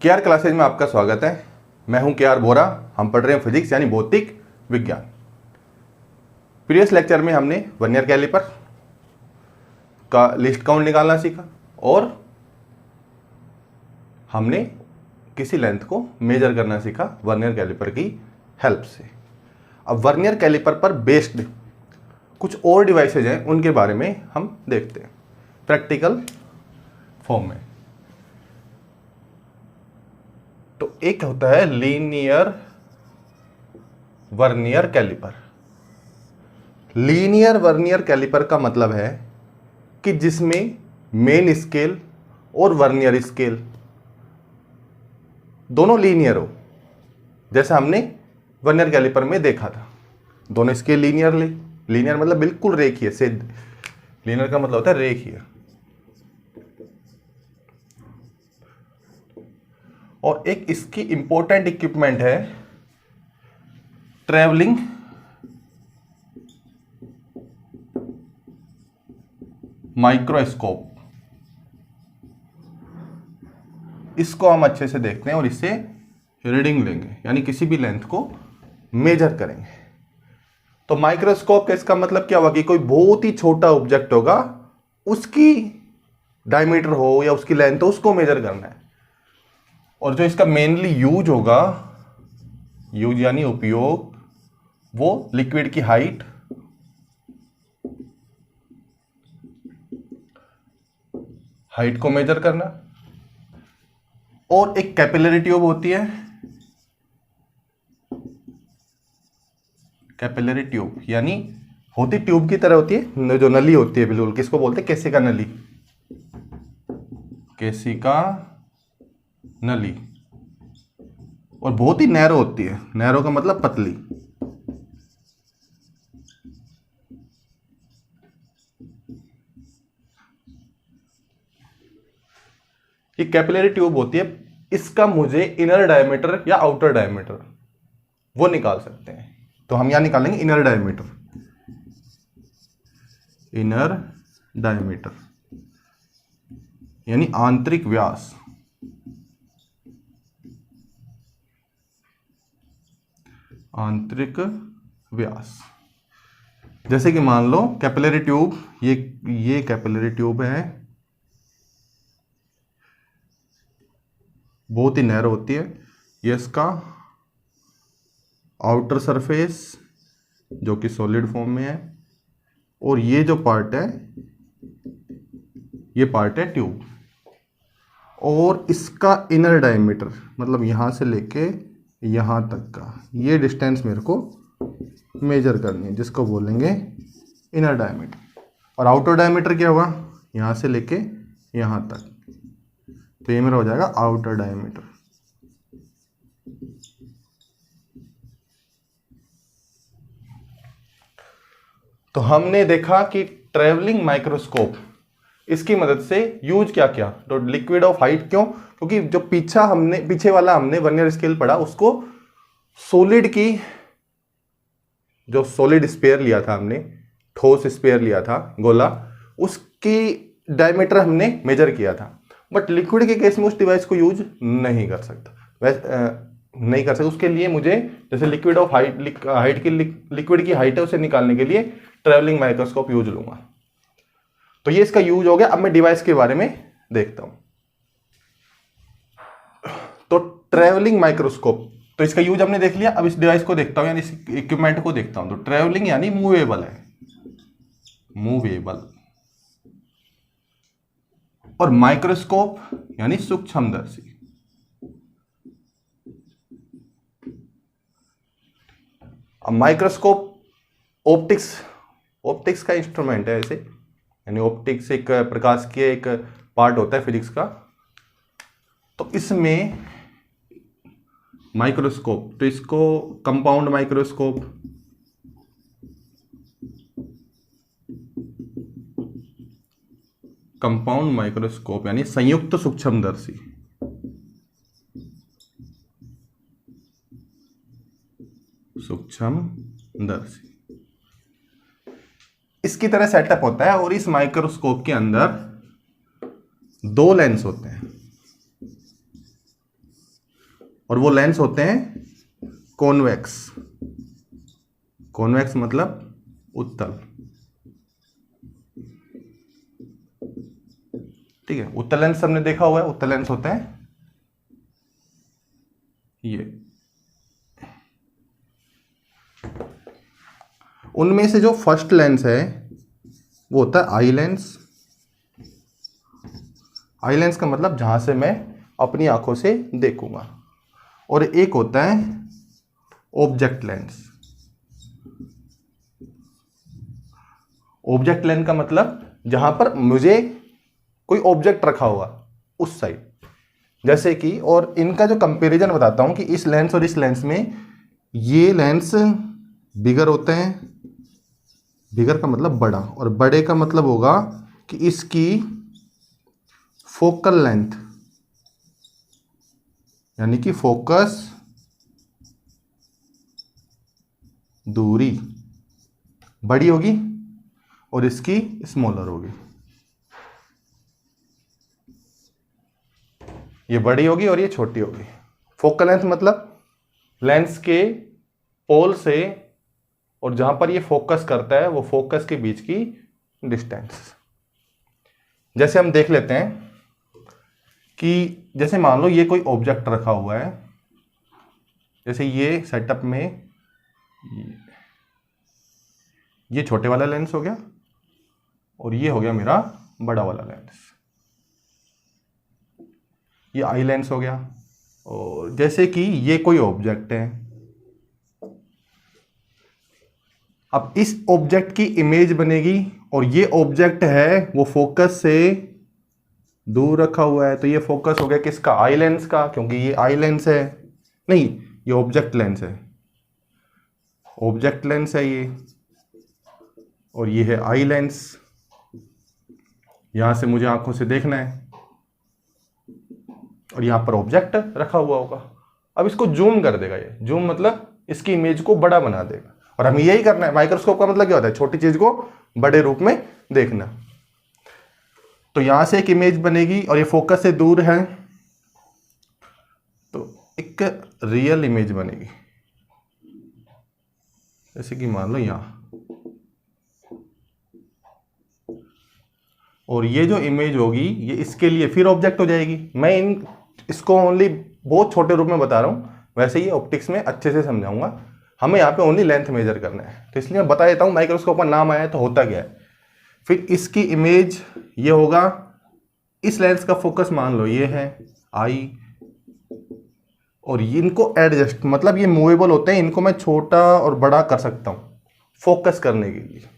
K R classes में आपका स्वागत है। मैं हूं केआर बोरा। हम पढ़ रहे हैं फिजिक्स यानी भौतिक विज्ञान। प्रीवियस लेक्चर में हमने वर्नियर कैलिपर का लिस्ट काउंट निकालना सीखा और हमने किसी लेंथ को मेजर करना सीखा वर्नियर कैलिपर की हेल्प से। अब वर्नियर कैलिपर पर बेस्ड कुछ और डिवाइसेज हैं, उनके बारे में हम देखते हैं प्रैक्टिकल फॉर्म में। तो एक होता है linear vernier calliper. Linear vernier calliper का मतलब है कि जिसमें मेन स्केल और वर्नियर स्केल दोनों लीनियर हो, जैसा हमने वर्नियर कैलिपर में देखा था। दोनों स्केल लीनियर मतलब बिल्कुल रेखीय से, लीनियर का मतलब होता है रेखीय। और एक इसकी इंपॉर्टेंट इक्विपमेंट है ट्रैवलिंग माइक्रोस्कोप। इसको हम अच्छे से देखते हैं और इससे रीडिंग लेंगे, यानी किसी भी लेंथ को मेजर करेंगे। तो माइक्रोस्कोप का इसका मतलब क्या हुआ कि कोई बहुत ही छोटा ऑब्जेक्ट होगा, उसकी डायमीटर हो या उसकी लेंथ हो, उसको मेजर करना है। और जो इसका मेनली यूज होगा, यूज यानी उपयोग, वो लिक्विड की हाइट, को मेजर करना। और एक कैपिलरी ट्यूब होती है, कैपिलरी ट्यूब यानी होती ट्यूब की तरह होती है, जो नली होती है बिल्कुल, किसको बोलते हैं? केसिका नली। केसिका नली। और बहुत ही नैरो होती है। नैरो का मतलब पतली। ये कैपिलरी ट्यूब होती है। इसका मुझे इनर डायमीटर या आउटर डायमीटर वो निकाल सकते हैं। तो हम यहां निकालेंगे इनर डायमीटर। इनर डायमीटर यानी आंतरिक व्यास। आंतरिक व्यास। जैसे कि मान लो कैपिलरी ट्यूब, ये कैपिलरी ट्यूब है, बहुत ही नैरो होती है। ये इसका आउटर सरफेस जो कि सॉलिड फॉर्म में है, और ये जो पार्ट है, ये पार्ट है ट्यूब। और इसका इनर डायमीटर मतलब यहां से लेके यहां तक का ये डिस्टेंस मेरे को मेजर करनी है, जिसको बोलेंगे इनर डायमीटर। और आउटर डायमीटर क्या होगा? यहां से लेके यहां तक। तो ये मेरा हो जाएगा आउटर डायमीटर। तो हमने देखा कि ट्रैवलिंग माइक्रोस्कोप, इसकी मदद से यूज क्या किया? तो लिक्विड ऑफ हाइट। क्यों? क्योंकि जो पीछे वाला हमने वर्नियर स्केल पढ़ा, उसको सॉलिड की, जो सॉलिड स्फीयर लिया था हमने, ठोस स्फीयर लिया था गोला, उसकी डायमीटर हमने मेजर किया था। बट लिक्विड के केस में उस डिवाइस को यूज नहीं कर सकता। उसके लिए मुझे, जैसे लिक्विड ऑफ हाइट की लिक्विड की हाइट है, उसे निकालने के लिए ट्रैवलिंग माइक्रोस्कोप यूज लूंगा। तो ये इसका यूज हो गया। अब मैं डिवाइस के बारे में देखता हूं। तो ट्रैवलिंग माइक्रोस्कोप, तो इसका यूज हमने देख लिया। अब इस डिवाइस को देखता हूं, यानी इस इक्विपमेंट को देखता हूं। तो ट्रैवलिंग यानी मूवेबल है, मूवेबल। और माइक्रोस्कोप यानी सूक्ष्मदर्शी। अब माइक्रोस्कोप ऑप्टिक्स का इंस्ट्रूमेंट है ऐसे, यानी ऑप्टिक्स एक प्रकाश की एक पार्ट होता है फिजिक्स का। तो इसमें माइक्रोस्कोप, तो इसको कंपाउंड माइक्रोस्कोप, यानी संयुक्त सूक्ष्मदर्शी। इसकी तरह सेटअप होता है। और इस माइक्रोस्कोप के अंदर दो लेंस होते हैं। और वो लेंस होते हैं कॉन्वेक्स। कॉन्वेक्स मतलब उत्तल। ठीक है, उत्तल लेंस हमने देखा हुआ है। उत्तल लेंस होते हैं ये। उनमें से जो फर्स्ट लेंस है वो होता है आई लेंस। आई लेंस का मतलब जहां से मैं अपनी आंखों से देखूंगा। और एक होता है ऑब्जेक्ट लेंस। ऑब्जेक्ट लेंस का मतलब जहां पर मुझे कोई ऑब्जेक्ट रखा हुआ उस साइड, जैसे कि, और इनका जो कंपैरिजन बताता हूं कि इस लेंस और इस लेंस में, ये लेंस बिगर होते हैं। बिगर का मतलब बड़ा, और बड़े का मतलब होगा कि इसकी फोकल लेंथ यानी कि फोकस दूरी बड़ी होगी और इसकी स्मॉलर होगी। ये बड़ी होगी और ये छोटी होगी। फोकल लेंथ मतलब लेंस के पोल से और जहां पर ये फोकस करता है वो फोकस के बीच की डिस्टेंस। जैसे हम देख लेते हैं कि जैसे मान लो ये कोई ऑब्जेक्ट रखा हुआ है, जैसे ये सेटअप में ये छोटे वाला लेंस हो गया और ये हो गया मेरा बड़ा वाला लेंस, ये आई लेंस हो गया। और जैसे कि ये कोई ऑब्जेक्ट है, अब इस ऑब्जेक्ट की इमेज बनेगी और ये ऑब्जेक्ट है वो फोकस से दूर रखा हुआ है, तो ये फोकस हो गया किसका? आई लेंस का, क्योंकि ये आई लेंस है। नहीं, ये ऑब्जेक्ट लेंस है। ऑब्जेक्ट लेंस है ये, और ये है आई लेंस। यहां से मुझे आंखों से देखना है और यहां पर ऑब्जेक्ट रखा हुआ होगा। अब इसको जूम कर देगा। ये जूम मतलब इसकी इमेज को बड़ा बना देगा, और हमें यही करना है। माइक्रोस्कोप का मतलब क्या होता है? छोटी चीज को बड़े रूप में देखना। तो यहां से एक इमेज बनेगी और ये फोकस से दूर है, तो एक रियल इमेज बनेगी। जैसे कि मान लो यहां, और ये जो इमेज होगी ये इसके लिए फिर ऑब्जेक्ट हो जाएगी। मैं इसको ओनली बहुत छोटे रूप में बता रहा हूं, वैसे ये ऑप्टिक्स में अच्छे से समझाऊंगा। हमें यहाँ पे ओनली लेंथ मेजर करना है, तो इसलिए मैं बता देता हूँ माइक्रोस्कोप का नाम आया तो होता क्या है। फिर इसकी इमेज ये होगा, इस लेंस का फोकस मान लो ये है आई, और इनको एडजस्ट मतलब ये मूवेबल होते हैं, इनको मैं छोटा और बड़ा कर सकता हूँ फोकस करने के लिए।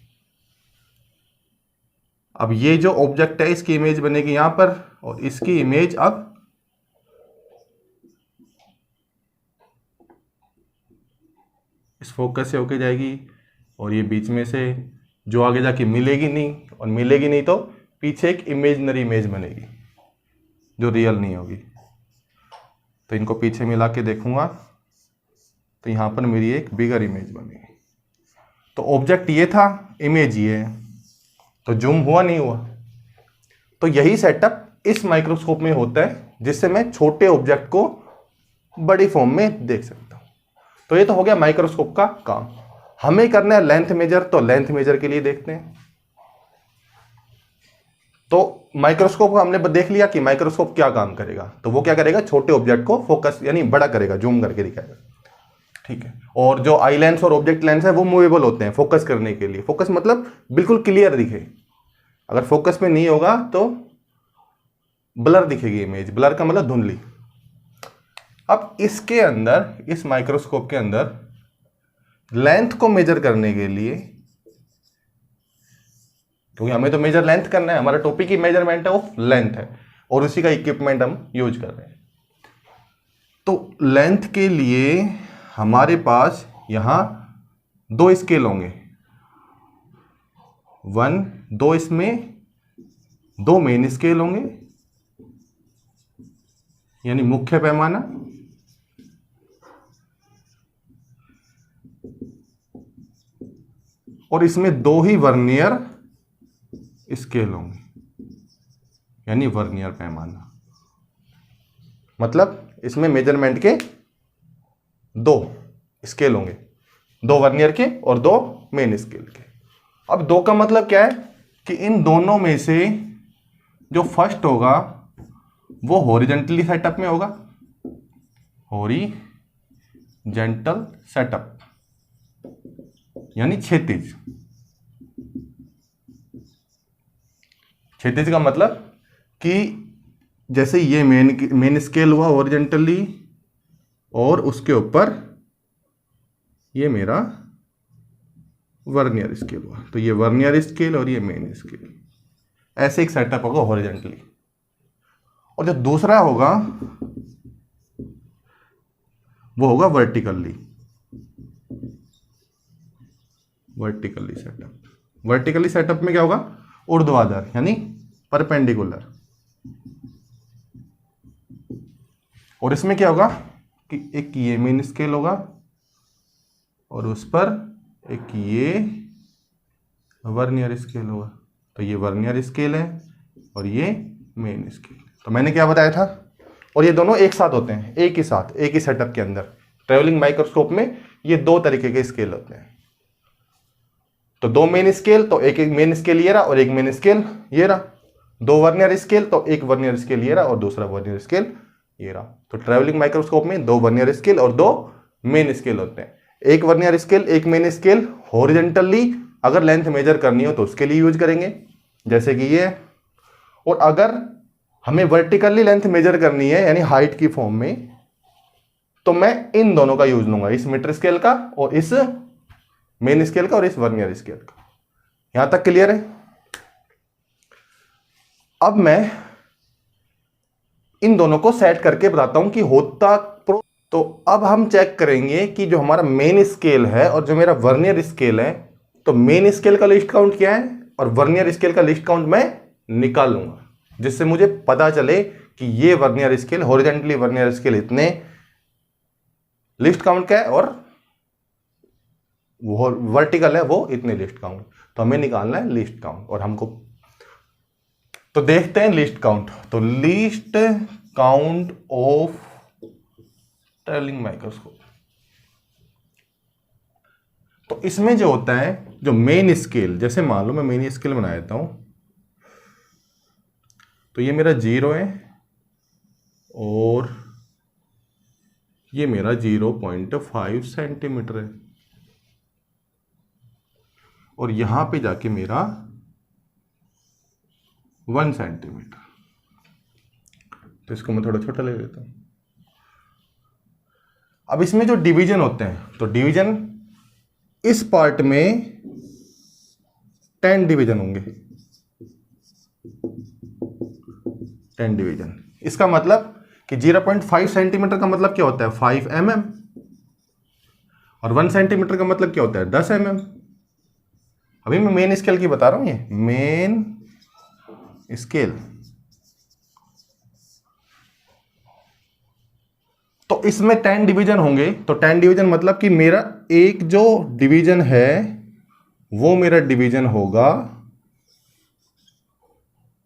अब ये जो ऑब्जेक्ट है इसकी इमेज बनेगी यहां पर, और इसकी इमेज अब इस फोकस से होके जाएगी, और ये बीच में से जो आगे जाके मिलेगी नहीं, और मिलेगी नहीं तो पीछे एक इमेजनरी इमेज बनेगी जो रियल नहीं होगी। तो इनको पीछे मिला के देखूंगा तो यहां पर मेरी एक बिगर इमेज बनेगी। तो ऑब्जेक्ट ये था, इमेज ये है, तो जूम हुआ नहीं हुआ। तो यही सेटअप इस माइक्रोस्कोप में होता है, जिससे मैं छोटे ऑब्जेक्ट को बड़ी फॉर्म में देख सकता हूं। तो ये तो हो गया माइक्रोस्कोप का काम। हमें करना है लेंथ मेजर, तो लेंथ मेजर के लिए देखते हैं। तो माइक्रोस्कोप को हमने देख लिया कि माइक्रोस्कोप क्या काम करेगा। तो वो क्या करेगा? छोटे ऑब्जेक्ट को फोकस यानी बड़ा करेगा, जूम करके दिखाएगा। ठीक है। और जो आई लेंस और ऑब्जेक्ट लेंस है वो मूवेबल होते हैं फोकस करने के लिए। फोकस मतलब बिल्कुल क्लियर दिखे। अगर फोकस में नहीं होगा तो ब्लर दिखेगी इमेज। ब्लर का मतलब धुंधली। अब इसके अंदर, इस माइक्रोस्कोप के अंदर लेंथ को मेजर करने के लिए, क्योंकि हमें तो मेजर लेंथ करना है, हमारा टॉपिक की मेजरमेंट है वो लेंथ है, और उसी का इक्विपमेंट हम यूज कर रहे हैं। तो लेंथ के लिए हमारे पास यहां दो स्केल होंगे, दो इसमें दो मेन स्केल होंगे, यानी मुख्य पैमाना, और इसमें दो ही वर्नियर स्केल होंगे, यानी वर्नियर पैमाना। मतलब इसमें मेजरमेंट के दो स्केल होंगे, दो वर्नियर के और दो मेन स्केल के। अब दो का मतलब क्या है कि इन दोनों में से जो फर्स्ट होगा वो हॉरिजॉन्टली सेटअप में होगा, हॉरिजॉन्टल सेटअप यानी क्षैतिज। क्षैतिज का मतलब कि जैसे ये मेन स्केल हुआ हॉरिजॉन्टली और उसके ऊपर ये मेरा वर्नियर स्केल हुआ, तो ये वर्नियर स्केल और ये मेन स्केल, ऐसे एक सेटअप होगा हॉरिजॉन्टली। और जो दूसरा होगा वो होगा वर्टिकली सेटअप। वर्टिकली सेटअप में क्या होगा, ऊर्ध्वाधर यानी परपेंडिकुलर। और इसमें क्या होगा कि एक ये मेन स्केल होगा और उस पर एक ये वर्नियर स्केल होगा, तो ये वर्नियर स्केल है और ये मेन स्केल। तो मैंने क्या बताया था, और ये दोनों एक साथ होते हैं, एक ही साथ एक ही सेटअप के अंदर। ट्रेवलिंग माइक्रोस्कोप में ये दो तरीके के स्केल होते हैं, तो दो मेन स्केल, तो एक मेन स्केल ये रहा और एक मेन स्केल ये रहा। दो वर्नियर स्केल, तो एक वर्नियर स्केल ये रहा और दूसरा वर्नियर स्केल ये रहा। तो ट्रेवलिंग माइक्रोस्कोप में दो वर्नियर स्केल और दो मेन स्केल होते हैं। एक वर्नियर स्केल एक मेन स्केल हॉरिजॉन्टली अगर लेंथ मेजर करनी हो तो उसके लिए यूज करेंगे, जैसे कि ये। और अगर हमें वर्टिकली लेंथ मेजर करनी है यानी हाइट की फॉर्म में, तो मैं इन दोनों का यूज लूंगा, इस मीटर स्केल का और इस मेन स्केल का और इस वर्नियर स्केल का। यहां तक क्लियर है? अब मैं इन दोनों को सेट करके बताता हूं कि होता तो अब हम चेक करेंगे कि जो हमारा मेन स्केल है और जो मेरा वर्नियर स्केल है, तो मेन स्केल का लिस्ट काउंट क्या है और वर्नियर स्केल का लिस्ट काउंट मैं निकालूंगा, जिससे मुझे पता चले कि ये vernier scale horizontally vernier scale इतने लिस्ट काउंट का है और वो वर्टिकल है वो इतने लिस्ट काउंट। तो हमें निकालना है लिस्ट काउंट और हमको, तो देखते हैं लिस्ट काउंट। तो list count of travelling microscope, तो इसमें जो होता है जो मेन स्केल, जैसे मान लो मैं मेन स्केल बना देता हूं, तो ये मेरा 0 है और ये मेरा 0.5 सेंटीमीटर है और यहां पे जाके मेरा 1 सेंटीमीटर। तो इसको मैं थोड़ा छोटा ले लेता हूं। अब इसमें जो डिवीजन होते हैं, तो डिवीजन इस पार्ट में 10 डिवीजन होंगे, 10 डिवीजन। इसका मतलब कि 0.5 सेंटीमीटर का मतलब क्या होता है 5 mm और 1 सेंटीमीटर का मतलब क्या होता है 10 mm। अभी मैं मेन स्केल की बता रहा हूं, ये मेन स्केल। तो इसमें 10 डिवीजन होंगे, तो 10 डिवीजन मतलब कि मेरा एक जो डिवीजन है वो मेरा डिवीजन होगा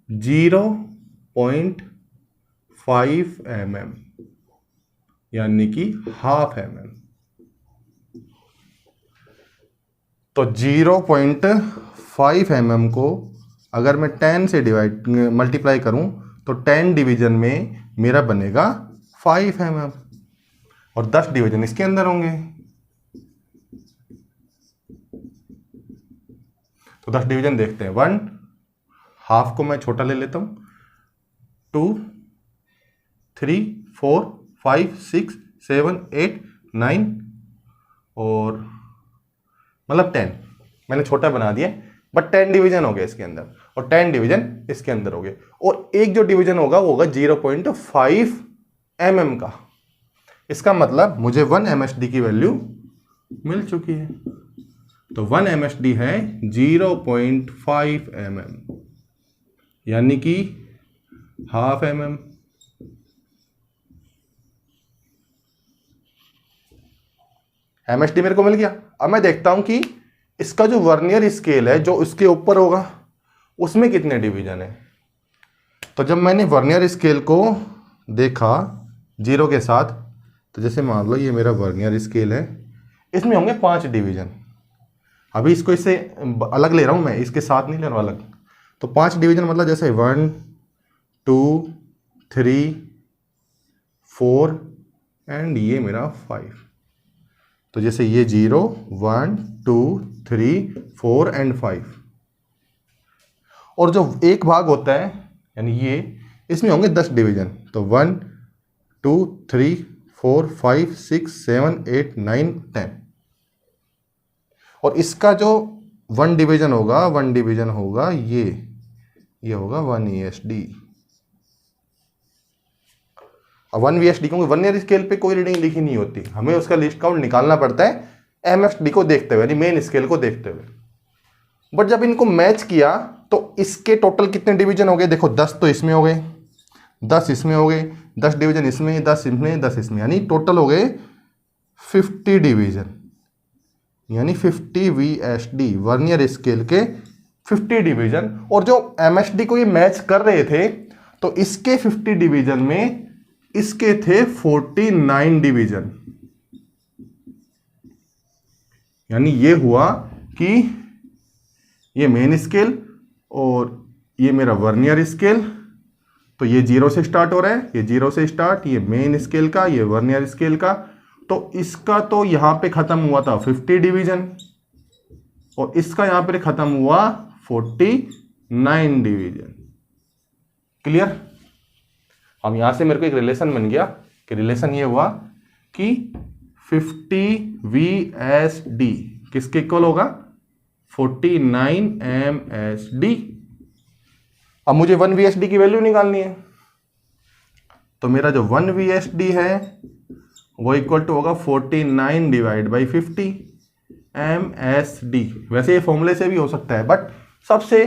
0.5 mm यानी कि ½ mm। तो 0.5 mm को अगर मैं 10 से मल्टीप्लाई करूं तो 10 डिवीजन में मेरा बनेगा 5 mm और 10 डिवीजन इसके अंदर होंगे। तो 10 डिवीजन देखते हैं। 1 हाफ को मैं छोटा ले लेता हूं, 2 3 4 5 6 7 8 9 और मतलब 10 मैंने छोटा बना दिया, बट 10 डिवीजन हो गए इसके अंदर और 10 डिवीजन इसके अंदर हो गए। और एक जो डिवीजन होगा वो होगा 0.5 mm का। इसका मतलब मुझे 1 MSD की वैल्यू मिल चुकी है। तो 1 MSD है 0.5 mm यानी कि ½ mm। MSD मेरे को मिल गया। अब मैं देखता हूं कि इसका जो वर्नियर स्केल है जो उसके ऊपर होगा उसमें कितने डिवीजन है। तो जब मैंने वर्नियर स्केल को देखा 0 के साथ, तो जैसे मान लो ये मेरा वर्नियर स्केल है, इसमें होंगे 5 डिवीजन। अभी इसको इससे अलग ले रहा हूँ मैं, इसके साथ नहीं ले रहा हूँ अलग। तो 5 डिवीजन मतलब जैसे 1 2 3 4 एंड ये मेरा 5। तो जैसे ये 0 1 2 3 4 एंड 5। और जो एक भाग होता है यानी ये, इसमें होंगे 10 डिवीजन। तो 1 2 3 4 5 6 7 8 9 10। और इसका जो 1 डिवीजन होगा ये होगा 1 ESD। अब 1 VSD क्योंकि वर्नियर स्केल पे कोई रीडिंग लिखी नहीं होती, हमें उसका लिस्ट काउंट निकालना पड़ता है MSD को देखते हुए, यानी मेन स्केल को देखते हुए। बट जब इनको मैच किया तो इसके टोटल कितने डिवीजन हो गए? देखो 10 तो इसमें हो गए, 10 इसमें हो गए, 10 डिवीजन इसमें, 10 इसमें, 10 इसमें, यानी टोटल हो गए 50 डिवीजन, यानी 50 VSD वर्नियर स्केल के 50 डिवीजन। और जो MSD को ये मैच कर रहे थे तो इसके 50 डिवीजन में इसके थे 49 डिवीजन। यानी ये हुआ कि ये मेन स्केल और ये मेरा वर्नियर स्केल, तो ये 0 से स्टार्ट हो रहा है, ये 0 से स्टार्ट, ये मेन स्केल का, ये वर्नियर स्केल का। तो इसका तो यहां पे खत्म हुआ था 50 डिवीजन और इसका यहां पे खत्म हुआ 49 डिवीजन। क्लियर? अब यहां से मेरे को एक रिलेशन बन गया कि रिलेशन ये हुआ कि 50 VSD किसके इक्वल होगा? 49 MSD। अब मुझे 1 VSD की वैल्यू निकालनी है, तो मेरा जो 1 VSD है वो इक्वल टू होगा 49 डिवाइड बाई 50 MSD। वैसे ये फॉर्मूले से भी हो सकता है, बट सबसे,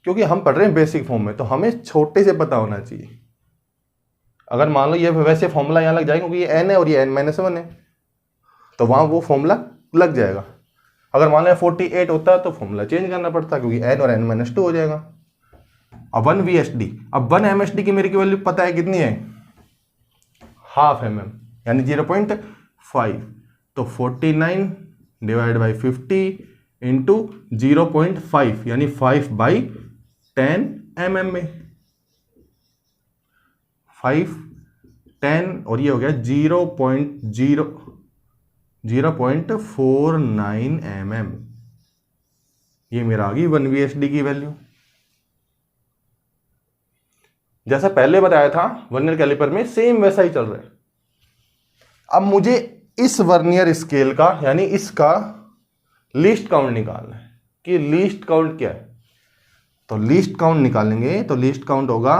क्योंकि हम पढ़ रहे हैं बेसिक फॉर्म में, तो हमें छोटे से पता होना चाहिए। अगर मान लो ये वैसे फॉर्मूला यहाँ लग जाएगा क्योंकि ये n है और ये n-1 है, तो वहां वो फॉर्मूला लग जाएगा। अगर मान लो 48 होता है तो फॉर्मूला चेंज करना पड़ता है क्योंकि n और n-2 हो जाएगा। अब 1 VSD, अब 1 MSD की मेरी की वैल्यू पता है कितनी है? हाफ mm यानी 0.5। तो 49 डिवाइड बाई 50 इंटू 0.5 यानी 5/10 mm में 5 10 और ये हो गया 0.49 mm। ये मेरा आ गई 1 VSD की वैल्यू। जैसा पहले बताया था वर्नियर कैलिपर में सेम वैसा ही चल रहा है। अब मुझे इस वर्नियर स्केल का यानी इसका लीस्ट काउंट निकालना है कि लीस्ट काउंट क्या है। तो लीस्ट काउंट निकालेंगे तो लीस्ट काउंट होगा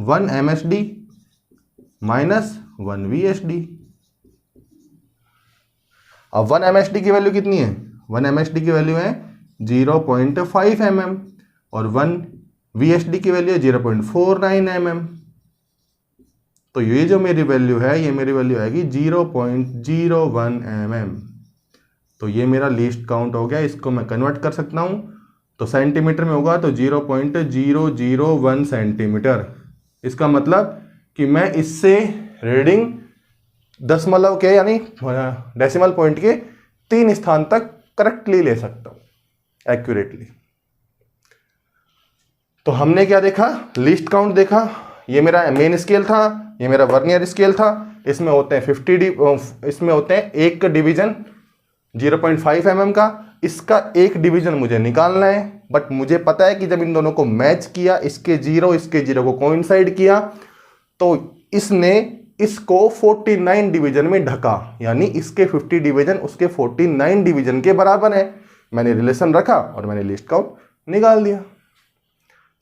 1 MSD माइनस 1 VSD। अब 1 MSD की वैल्यू कितनी है? 1 MSD की वैल्यू है 0.5 mm और 1 VSD की वैल्यू है 0.49 mm। तो ये जो मेरी वैल्यू है, ये मेरी वैल्यू आएगी 0.01 mm। तो ये मेरा लीस्ट काउंट हो गया। इसको मैं कन्वर्ट कर सकता हूं, तो सेंटीमीटर में होगा तो 0.001 सेंटीमीटर। इसका मतलब कि मैं इससे रीडिंग दशमलव के यानी डेसिमल पॉइंट के 3 स्थान तक करेक्टली ले सकता हूं, एक्यूरेटली। तो हमने क्या देखा? लीस्ट काउंट देखा। ये मेरा मेन स्केल था, ये मेरा वर्नियर स्केल था। इसमें होते हैं इसमें होते हैं एक डिवीजन 0.5 mm का। इसका एक डिवीजन मुझे निकालना है, बट मुझे पता है कि जब इन दोनों को मैच किया, इसके 0 को कोइंसाइड किया, तो इसने इसको 49 डिवीजन में ढका, यानी इसके 50 डिवीजन उसके 49 डिवीजन के बराबर है। मैंने रिलेशन रखा और मैंने लिस्ट काउंट निकाल दिया।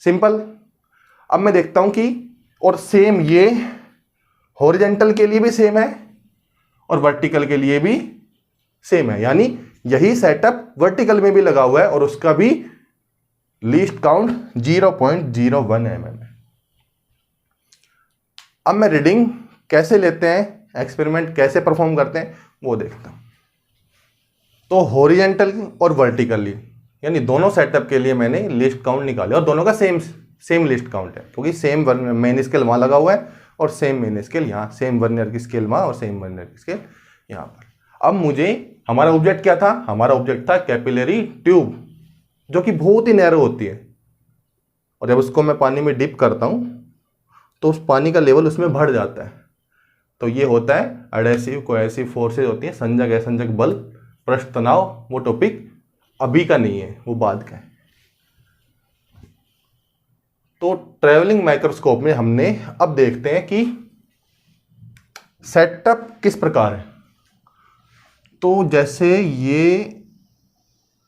सिंपल। अब मैं देखता हूं कि और सेम ये हॉरिजॉन्टल के लिए भी सेम है और वर्टिकल के लिए भी सेम है, यानी यही सेटअप वर्टिकल में भी लगा हुआ है और उसका भी लीस्ट काउंट 0.01 mm है। अब मैं रीडिंग कैसे लेते हैं, एक्सपेरिमेंट कैसे परफॉर्म करते हैं वो देखता हूं। तो हॉरिजॉन्टल और वर्टिकली यानी दोनों सेटअप के लिए मैंने लिस्ट काउंट निकाले और दोनों का सेम लिस्ट काउंट है क्योंकि सेम मेन स्केल वहां लगा हुआ है और सेम मेन स्केल यहाँ, सेम वर्नियर की स्केल वहाँ और सेम वर्नियर की स्केल यहाँ पर। अब मुझे, हमारा ऑब्जेक्ट क्या था? हमारा ऑब्जेक्ट था कैपिलरी ट्यूब, जो कि बहुत ही नैरो होती है, और जब उसको मैं पानी में डिप करता हूँ तो उस पानी का लेवल उसमें बढ़ जाता है। तो ये होता है एडेसिव कोएसिव फोर्सेज होती है, संजक असंजक बल, पृष्ठ तनाव। वो टॉपिक अभी का नहीं है, वो बाद का है। तो ट्रैवलिंग माइक्रोस्कोप में हमने, अब देखते हैं कि सेटअप किस प्रकार है। तो जैसे ये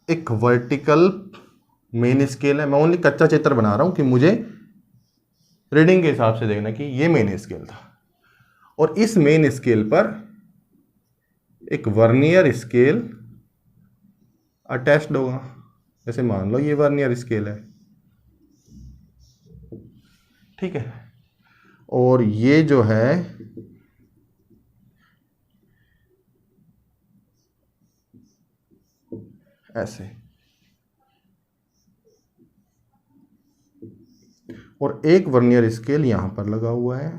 एक वर्टिकल मेन स्केल है, मैं ओनली कच्चा चित्र बना रहा हूं कि मुझे रीडिंग के हिसाब से देखना कि ये मेन स्केल था, और इस मेन स्केल पर एक वर्नियर स्केल अटैच्ड होगा। जैसे मान लो ये वर्नियर स्केल है, ठीक है, और ये जो है ऐसे, और एक वर्नियर स्केल यहां पर लगा हुआ है,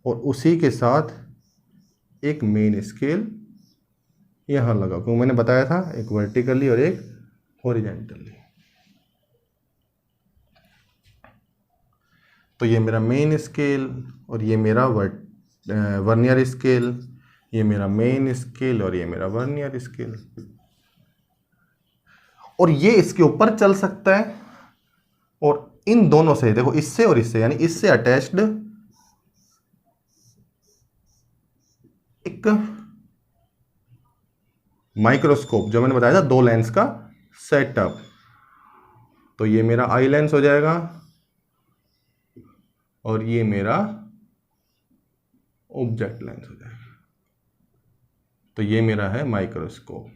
और उसी के साथ एक मेन स्केल यहां लगा, क्योंकि मैंने बताया था एक वर्टिकली और एक हॉरिजॉन्टली। तो ये मेरा मेन स्केल और ये मेरा वर्नियर स्केल, ये मेरा मेन स्केल और ये मेरा वर्नियर स्केल, और ये इसके ऊपर चल सकता है। और इन दोनों से देखो, इससे और इससे, यानी इससे अटैच्ड एक माइक्रोस्कोप, जो मैंने बताया था 2 लेंस का सेटअप। तो ये मेरा आई लेंस हो जाएगा और ये मेरा ऑब्जेक्ट लेंस हो जाएगा। तो ये मेरा है माइक्रोस्कोप।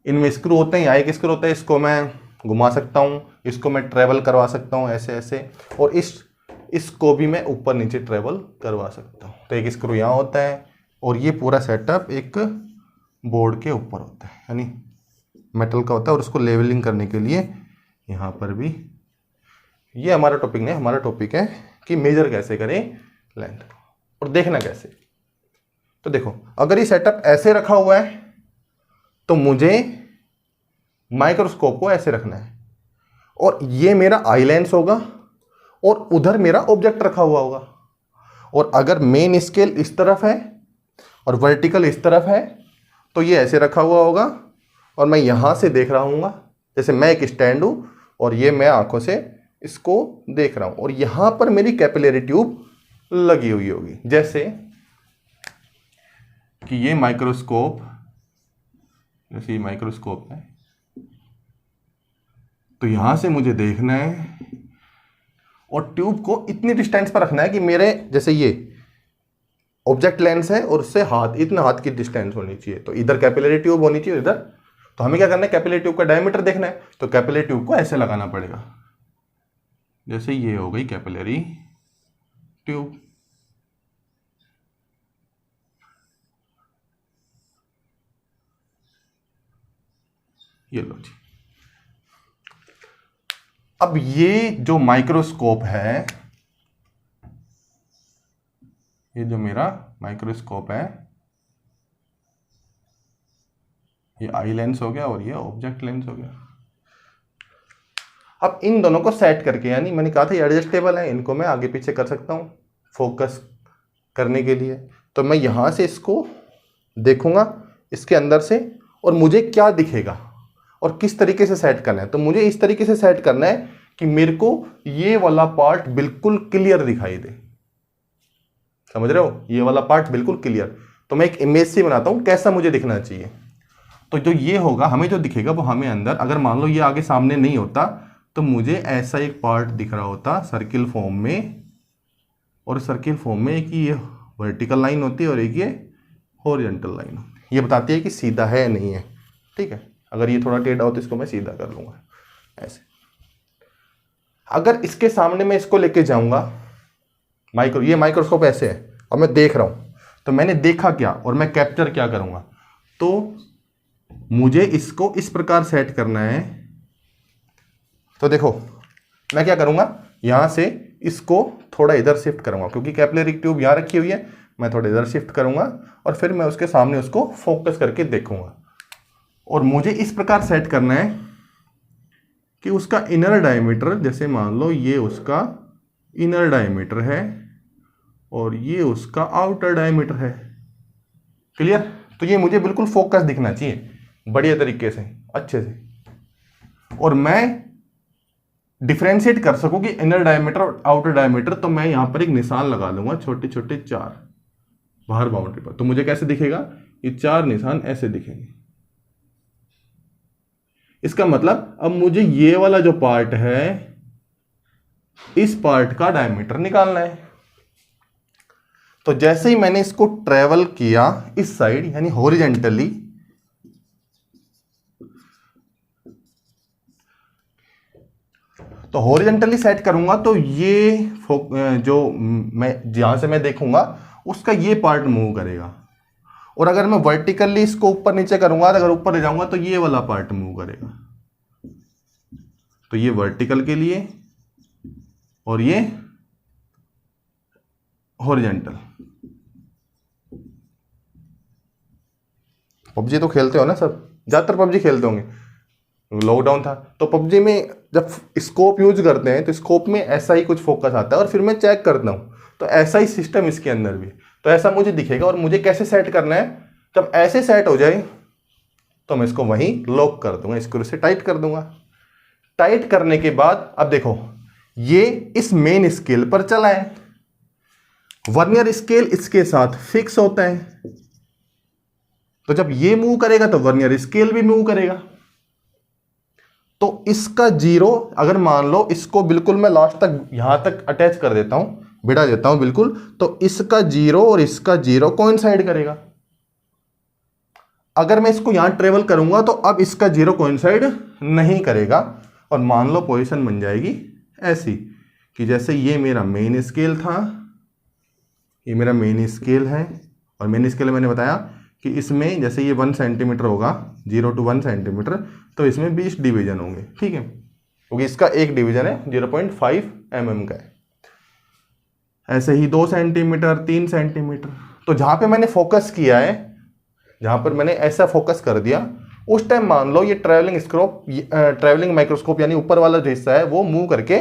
इनमें स्क्रू होते हैं, यहाँ एक स्क्रू होता है, इसको मैं घुमा सकता हूँ, इसको मैं ट्रेवल करवा सकता हूँ ऐसे ऐसे, और इसको भी मैं ऊपर नीचे ट्रेवल करवा सकता हूँ। तो एक स्क्रू यहाँ होता है, और ये पूरा सेटअप एक बोर्ड के ऊपर होता है, यानी मेटल का होता है, और उसको लेवलिंग करने के लिए यहाँ पर भी। ये हमारा टॉपिक नहीं, हमारा टॉपिक है कि मेजर कैसे करें लेंथ और देखना कैसे। तो देखो, अगर ये सेटअप ऐसे रखा हुआ है तो मुझे माइक्रोस्कोप को ऐसे रखना है, और ये मेरा आई लेंस होगा और उधर मेरा ऑब्जेक्ट रखा हुआ होगा। और अगर मेन स्केल इस तरफ है और वर्टिकल इस तरफ है तो ये ऐसे रखा हुआ होगा, और मैं यहां से देख रहा हूँगा, जैसे मैं एक स्टैंड हूं और ये मैं आंखों से इसको देख रहा हूं, और यहां पर मेरी कैपिलरी ट्यूब लगी हुई होगी। जैसे कि ये माइक्रोस्कोप, जैसे ये माइक्रोस्कोप है, तो यहां से मुझे देखना है और ट्यूब को इतनी डिस्टेंस पर रखना है कि मेरे, जैसे ये ऑब्जेक्ट लेंस है और उससे इतना हाथ की डिस्टेंस होनी चाहिए। तो इधर कैपिलरी ट्यूब होनी चाहिए, इधर। तो हमें क्या करना है, कैपिलरी ट्यूब का डायमीटर देखना है, तो कैपिलरी ट्यूब को ऐसे लगाना पड़ेगा। जैसे ये हो गई कैपिलरी ट्यूब। ये लो जी। अब ये जो माइक्रोस्कोप है, ये जो मेरा माइक्रोस्कोप है, ये आई लेंस हो गया और ये ऑब्जेक्ट लेंस हो गया। अब इन दोनों को सेट करके, यानी मैंने कहा था ये एडजस्टेबल है, इनको मैं आगे पीछे कर सकता हूँ फोकस करने के लिए। तो मैं यहाँ से इसको देखूंगा इसके अंदर से, और मुझे क्या दिखेगा और किस तरीके से सेट करना है। तो मुझे इस तरीके से सेट करना है कि मेरे को ये वाला पार्ट बिल्कुल क्लियर दिखाई दे। समझ रहे हो, ये वाला पार्ट बिल्कुल क्लियर। तो मैं एक इमेज से बनाता हूँ कैसा मुझे दिखना चाहिए। तो जो ये होगा, हमें जो दिखेगा वो हमें अंदर, अगर मान लो ये आगे सामने नहीं होता तो मुझे ऐसा एक पार्ट दिख रहा होता सर्किल फॉर्म में, और सर्किल फॉर्म में एक ये वर्टिकल लाइन होती है और एक ये हॉरिजॉन्टल लाइन होती है। ये बताती है कि सीधा है नहीं है, ठीक है। अगर ये थोड़ा टेढ़ा हो तो इसको मैं सीधा कर लूंगा ऐसे। अगर इसके सामने मैं इसको लेके जाऊंगा, ये माइक्रोस्कोप ऐसे है और मैं देख रहा हूं, तो मैंने देखा क्या और मैं कैप्चर क्या करूंगा। तो मुझे इसको इस प्रकार सेट करना है। तो देखो मैं क्या करूंगा, यहां से इसको थोड़ा इधर शिफ्ट करूंगा, क्योंकि कैपिलरी ट्यूब यहाँ रखी हुई है, मैं थोड़ा इधर शिफ्ट करूंगा और फिर मैं उसके सामने उसको फोकस करके देखूंगा। और मुझे इस प्रकार सेट करना है कि उसका इनर डायमीटर, जैसे मान लो ये उसका इनर डायमीटर है और ये उसका आउटर डायमीटर है। क्लियर? तो ये मुझे बिल्कुल फोकस दिखना चाहिए बढ़िया तरीके से, अच्छे से, और मैं डिफरेंशिएट कर सकूं कि इनर डायमीटर और आउटर डायमीटर। तो मैं यहां पर एक निशान लगा लूंगा, छोटे छोटे 4 बाहर बाउंड्री पर। तो मुझे कैसे दिखेगा? ये 4 निशान ऐसे दिखेंगे। इसका मतलब अब मुझे ये वाला जो पार्ट है, इस पार्ट का डायमीटर निकालना है। तो जैसे ही मैंने इसको ट्रेवल किया इस साइड, यानी हॉरिजेंटली, तो हॉरिजेंटली सेट करूंगा तो ये जो मैं जहां से मैं देखूंगा उसका ये पार्ट मूव करेगा। और अगर मैं वर्टिकली इसको ऊपर नीचे करूंगा, अगर ऊपर ले जाऊंगा तो ये वाला पार्ट मूव करेगा। तो ये वर्टिकल के लिए और ये हॉरिजेंटल। पबजी तो खेलते हो ना सब, ज्यादातर पबजी खेलते होंगे, लॉकडाउन था तो पबजी में जब स्कोप यूज करते हैं तो स्कोप में ऐसा ही कुछ फोकस आता है और फिर मैं चेक करता हूं, तो ऐसा ही सिस्टम इसके अंदर भी। तो ऐसा मुझे दिखेगा। और मुझे कैसे सेट करना है? जब ऐसे सेट हो जाए तो मैं इसको वहीं लॉक कर दूंगा, स्क्रू से टाइट कर दूंगा। टाइट करने के बाद अब देखो ये इस मेन स्केल पर चला है, वर्नियर स्केल इसके साथ फिक्स होता है, तो जब ये मूव करेगा तो वर्नियर स्केल भी मूव करेगा। तो इसका जीरो, अगर मान लो इसको बिल्कुल मैं लास्ट तक यहां तक अटैच कर देता हूं, बिठा देता हूं बिल्कुल, तो इसका जीरो और इसका जीरो कोइंसाइड करेगा। अगर मैं इसको यहां ट्रेवल करूंगा तो अब इसका जीरो कोइंसाइड नहीं करेगा। और मान लो पोजीशन बन जाएगी ऐसी कि जैसे ये मेरा मेन स्केल था, ये मेरा मेन स्केल है, और मेन स्केल मैंने बताया कि इसमें जैसे ये 1 सेंटीमीटर होगा, 0 to 1 सेंटीमीटर, तो इसमें 20 डिवीजन होंगे, ठीक है, क्योंकि इसका एक डिवीजन है 0.5 mm का है। ऐसे ही 2 सेंटीमीटर, 3 सेंटीमीटर। तो जहां पे मैंने फोकस किया है, जहां पर मैंने ऐसा फोकस कर दिया, उस टाइम मान लो ये ट्रैवलिंग माइक्रोस्कोप यानी ऊपर वाला जो हिस्सा है वो मूव करके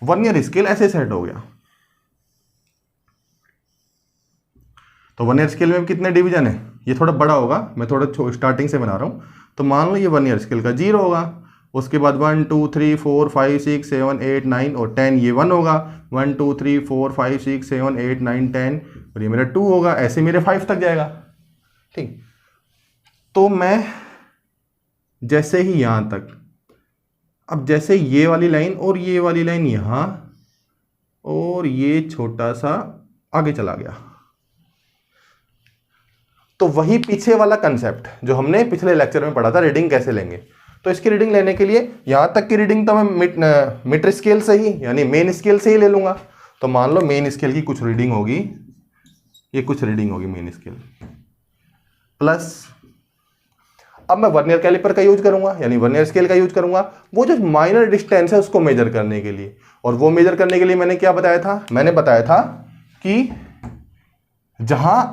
वर्नियर स्केल ऐसे सेट हो गया। तो वर्नियर स्केल में कितने डिवीजन है? ये थोड़ा बड़ा होगा, मैं थोड़ा स्टार्टिंग से बना रहा हूं। तो मान लो ये वर्नियर स्केल का 0 होगा, उसके बाद 1 2 3 4 5 6 7 8 9 और 10 ये 1 होगा, 1 2 3 4 5 6 7 8 9 10 और ये मेरा 2 होगा, ऐसे मेरे 5 तक जाएगा, ठीक। तो मैं जैसे ही यहां तक, अब जैसे ये वाली लाइन और ये वाली लाइन यहां और ये छोटा सा आगे चला गया, तो वही पीछे वाला कंसेप्ट जो हमने पिछले लेक्चर में पढ़ा था, रीडिंग कैसे लेंगे। तो इसकी रीडिंग लेने के लिए यहां तक की रीडिंग तो मैं मीटर स्केल से ही यानी मेन स्केल से ही ले लूंगा। तो मान लो मेन स्केल की कुछ रीडिंग होगी, ये कुछ रीडिंग होगी मेन स्केल, प्लस अब मैं वर्नियर कैलिपर का यूज करूंगा, यानी वर्नियर स्केल का यूज करूंगा, वो जो माइनर डिस्टेंस है उसको मेजर करने के लिए। और वो मेजर करने के लिए मैंने क्या बताया था? मैंने बताया था कि जहां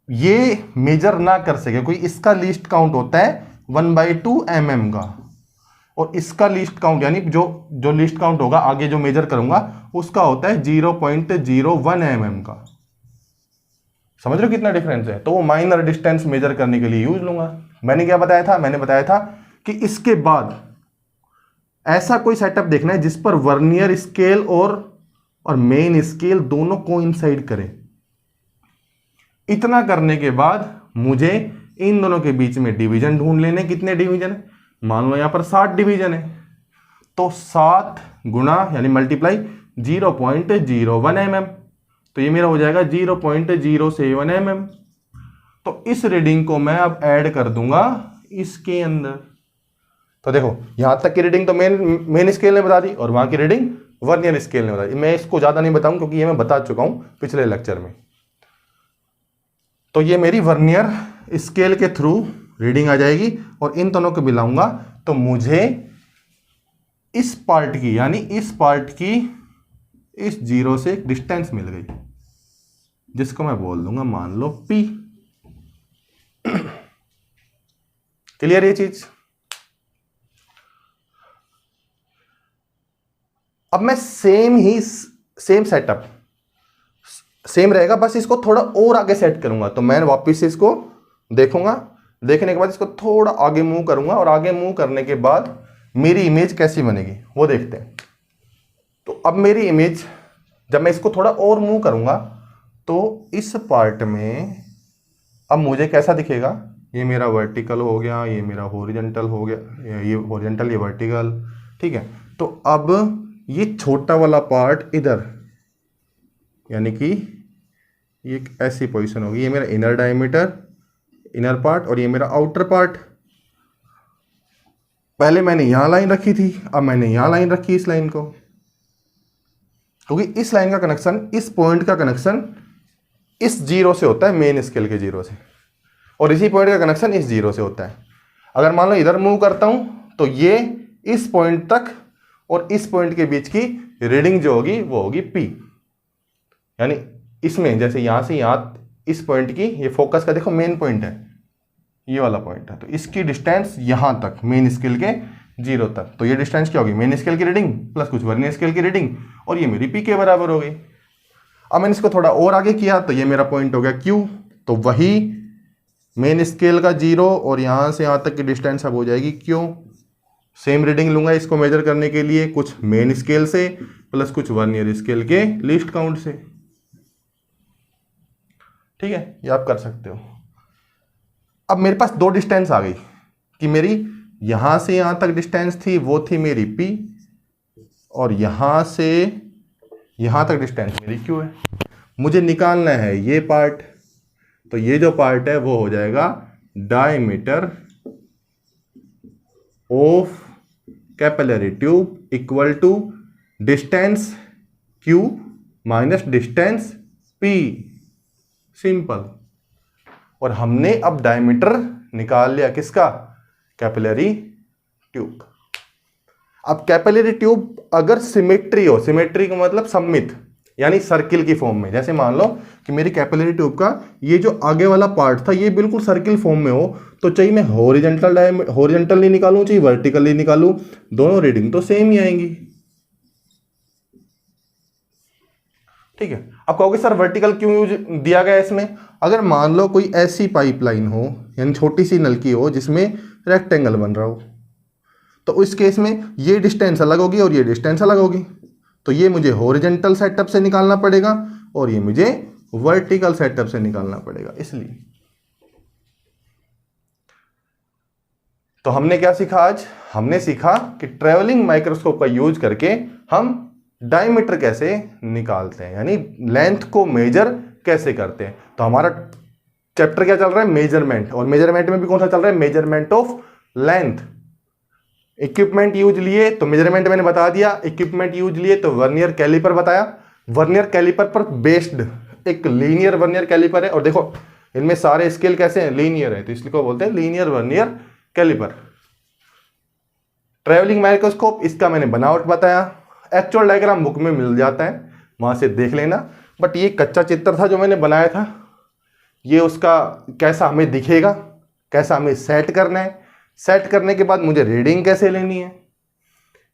ये मेजर ना कर सके कोई, इसका लीस्ट काउंट होता है 1/2 mm का, और इसका लीस्ट काउंट यानी जो लीस्ट काउंट होगा आगे जो मेजर करूंगा उसका होता है 0.01 mm का। समझ रहे हो कितना डिफरेंस है? तो वो माइनर डिस्टेंस मेजर करने के लिए यूज लूंगा। मैंने क्या बताया था? मैंने बताया था कि इसके बाद ऐसा कोई सेटअप देखना है जिस पर वर्नियर स्केल और मेन स्केल दोनों कोइंसाइड करें। इतना करने के बाद मुझे इन दोनों के बीच में डिवीजन ढूंढ लेने। कितने डिवीजन है? मान लो यहां पर 7 डिवीजन है, तो 7 गुणा यानी मल्टीप्लाई 0.01 mm, तो ये मेरा हो जाएगा 0.07 mm। तो इस रीडिंग को मैं अब ऐड कर दूंगा इसके अंदर। तो देखो यहां तक की रीडिंग तो मेन स्केल ने बता दी और वहां की रीडिंग वर्नियर स्केल ने बता दी। मैं इसको ज्यादा नहीं बताऊं क्योंकि ये मैं बता चुका हूं पिछले लेक्चर में। तो ये मेरी वर्नियर स्केल के थ्रू रीडिंग आ जाएगी और इन दोनों को मिलाऊंगा तो मुझे इस पार्ट की यानी इस पार्ट की इस जीरो से एक डिस्टेंस मिल गई जिसको मैं बोल दूंगा मान लो P। क्लियर ये चीज? अब मैं सेम सेटअप सेम रहेगा, बस इसको थोड़ा और आगे सेट करूंगा। तो मैं वापस इसको देखूंगा, देखने के बाद इसको थोड़ा आगे मूव करूंगा और आगे मूव करने के बाद मेरी इमेज कैसी बनेगी वो देखते हैं। तो अब मेरी इमेज जब मैं इसको थोड़ा और मूव करूंगा तो इस पार्ट में अब मुझे कैसा दिखेगा, ये मेरा वर्टिकल हो गया, ये मेरा हॉरिजॉन्टल हो गया, ये हॉरिजॉन्टल, ये वर्टिकल, ठीक है। तो अब ये छोटा वाला पार्ट इधर, यानी कि ये एक ऐसी पोजीशन होगी, ये मेरा इनर डायमीटर, इनर पार्ट, और ये मेरा आउटर पार्ट। पहले मैंने यहां लाइन रखी थी, अब मैंने यहां लाइन रखी इस लाइन को, क्योंकि इस लाइन का कनेक्शन, इस पॉइंट का कनेक्शन इस जीरो से होता है, मेन स्केल के जीरो से, और इसी पॉइंट का कनेक्शन इस जीरो से होता है। अगर मान लो इधर मूव करता हूं तो ये इस पॉइंट तक और इस पॉइंट के बीच की रीडिंग जो होगी वो होगी P। यानी इसमें जैसे यहां से यहां इस पॉइंट की, ये फोकस का देखो मेन पॉइंट है, ये वाला पॉइंट है, तो इसकी डिस्टेंस यहां तक मेन स्केल के जीरो तक, तो ये डिस्टेंस क्या होगी, मेन स्केल की रीडिंग प्लस कुछ वर्नियर स्केल की रीडिंग, और ये मेरी P के बराबर हो गई। अब मैंने इसको थोड़ा और आगे किया तो ये मेरा पॉइंट हो गया Q, तो वही मेन स्केल का जीरो और यहां से यहां तक की डिस्टेंस अब हो जाएगी Q। सेम रीडिंग लूंगा इसको मेजर करने के लिए, कुछ मेन स्केल से प्लस कुछ वर्नियर स्केल के लीस्ट काउंट से, ठीक है, ये आप कर सकते हो। अब मेरे पास दो डिस्टेंस आ गई कि मेरी यहां से यहां तक डिस्टेंस थी, वो थी मेरी P, और यहां से यहां तक डिस्टेंस मेरी Q है। मुझे निकालना है ये पार्ट, तो ये जो पार्ट है वो हो जाएगा diameter of capillary tube equal to distance Q minus distance P, simple. और हमने अब डायमीटर निकाल लिया किसका, कैपिलरी ट्यूब। अब कैपिलरी ट्यूब अगर सिमेट्री हो, सिमेट्री का मतलब सममित, यानी सर्किल की फॉर्म में, जैसे मान लो कि मेरी कैपिलरी ट्यूब का ये जो आगे वाला पार्ट था ये बिल्कुल सर्किल फॉर्म में हो, तो चाहिए मैं हॉरिजॉन्टली निकालूं चाहिए वर्टिकली निकालूं, दोनों रीडिंग तो सेम ही आएंगी, ठीक है। अब कहोगे सर वर्टिकल क्यों यूज दिया गया इसमें? अगर मान लो कोई ऐसी पाइपलाइन हो, यानी छोटी सी नलकी हो जिसमें रेक्टेंगल बन रहा हो, तो इस केस में ये डिस्टेंस अलग होगी और ये डिस्टेंस अलग होगी, तो ये मुझे हॉरिजॉन्टल सेटअप से निकालना पड़ेगा और ये मुझे वर्टिकल सेटअप से निकालना पड़ेगा। इसलिए तो हमने क्या सीखा आज? हमने सीखा कि ट्रैवलिंग माइक्रोस्कोप का यूज करके हम डायमीटर कैसे निकालते हैं, यानी लेंथ को मेजर कैसे करते हैं। तो हमारा चैप्टर क्या चल रहा है? मेजरमेंट, और मेजरमेंट में भी कौन सा चल रहा है? Measurement of length. Equipment use लिए तो मेजरमेंट मैंने बता दिया, इक्विपमेंट यूज लिए तो वर्नियर कैलिपर बताया, वर्नियर कैलिपर पर बेस्ड एक लीनियर वर्नियर कैलिपर है, और देखो इनमें सारे स्केल कैसे हैं? लीनियर है, तो इसलिए को बोलते हैं linear vernier calliper. Travelling microscope, इसका मैंने बनावट बताया, एक्चुअल डायग्राम बुक में मिल जाता है, वहां से देख लेना। बट ये कच्चा चित्र था जो मैंने बनाया था, ये उसका कैसा हमें दिखेगा, कैसा हमें सेट करना है, सेट करने के बाद मुझे रीडिंग कैसे लेनी है,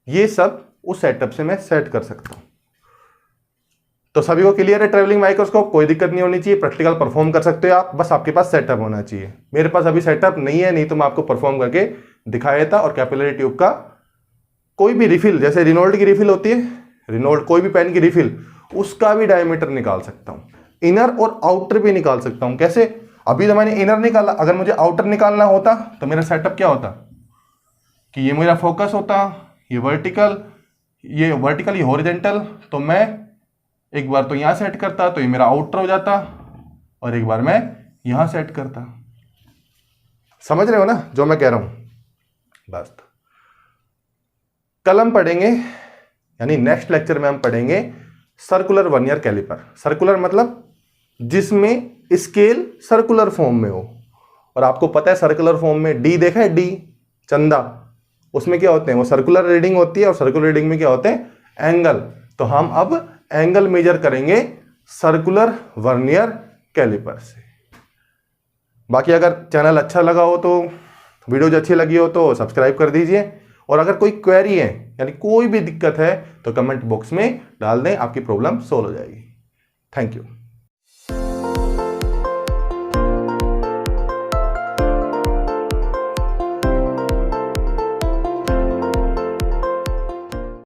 ये सब उस सेटअप से मैं सेट कर सकता हूं। तो सभी को क्लियर है ट्रैवलिंग माइक्रोस्कोप? कोई दिक्कत नहीं होनी चाहिए, प्रैक्टिकल परफॉर्म कर सकते हो आप, बस आपके पास सेटअप होना चाहिए। मेरे पास अभी सेटअप नहीं है, नहीं तो मैं आपको परफॉर्म करके दिखाया था। और कैपिलरी ट्यूब का कोई भी रिफिल, जैसे रिनोल्ड की रिफिल होती है, रिनोल्ड कोई भी पेन की रिफिल, उसका भी डायमीटर निकाल सकता हूं, इनर और आउटर भी निकाल सकता हूं। कैसे? अभी तो मैंने इनर निकाला, अगर मुझे आउटर निकालना होता तो मेरा सेटअप क्या होता कि ये मेरा फोकस होता, ये वर्टिकल, ये हॉरिजॉन्टल, तो मैं एक बार तो यहां सेट करता तो ये मेरा आउटर हो जाता, और एक बार मैं यहां सेट करता। समझ रहे हो ना जो मैं कह रहा हूं? बस कल हम पढ़ेंगे, यानी नेक्स्ट लेक्चर में हम पढ़ेंगे सर्कुलर वर्नियर कैलिपर। सर्कुलर मतलब जिसमें स्केल सर्कुलर फॉर्म में हो, और आपको पता है सर्कुलर फॉर्म में डी देखा है, डी चंदा, उसमें क्या होते हैं? वो सर्कुलर रीडिंग होती है, और सर्कुलर रीडिंग में क्या होते हैं? एंगल। तो हम अब एंगल मेजर करेंगे सर्कुलर वर्नियर कैलिपर से। बाकी अगर चैनल अच्छा लगा हो तो, वीडियोज अच्छी लगी हो तो सब्सक्राइब कर दीजिए, और अगर कोई क्वेरी है यानी कोई भी दिक्कत है तो कमेंट बॉक्स में डाल दें, आपकी प्रॉब्लम सोल्व हो जाएगी। Thank you.